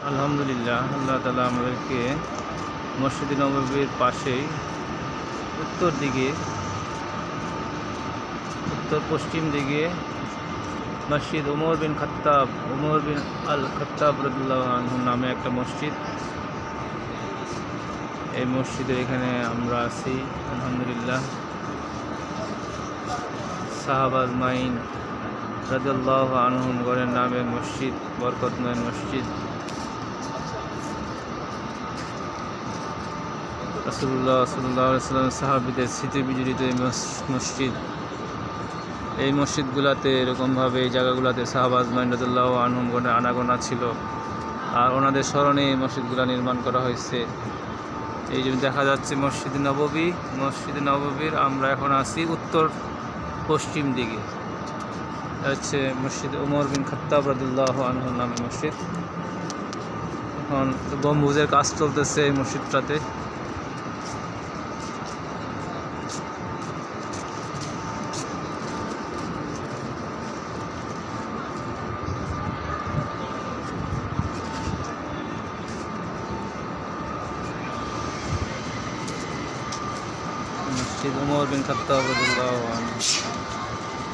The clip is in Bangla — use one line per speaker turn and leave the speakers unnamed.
আলহামদুলিল্লাহ, আল্লাহ তাআলা আমাদেরকে মসজিদে নববীর পাশেই উত্তর দিকে, উত্তর পশ্চিম দিকে মসজিদ ওমর বিন আল খাত্তাব রাদিয়াল্লাহু আনহু নামে একটা মসজিদ। এই মসজিদের এখানে আমরা আছি আলহামদুলিল্লাহ। সাহাবা আজমাইন রাদিয়াল্লাহু আনহুম গড়ের নামে মসজিদ, বরকতময় মসজিদ। রাসূলুল্লাহ সাল্লাল্লাহু আলাইহি ওয়াসাল্লাম সাহাবীদের স্মৃতি বিজড়িত এই মসজিদ। এই মসজিদগুলোতে এরকমভাবে এই জায়গাগুলোতে সাহাবা আজমাইন রাদিয়াল্লাহু আনহুম গণের আনাগোনা ছিল, আর ওনাদের স্মরণে এই মসজিদগুলো নির্মাণ করা হয়েছে। এই জন্য দেখা যাচ্ছে মসজিদে নববী। মসজিদে নববীর আমরা এখন আছি উত্তর পশ্চিম দিকে, হচ্ছে মসজিদ ওমর বিন খাত্তাব রাদিয়াল্লাহু আনহু নামে মসজিদ। এখন গম্বুজের কাজ চলতেছে এই মসজিদটাতে। মসজিদ ওমর বিন খাত্তাব রাদিয়াল্লাহু আনহু।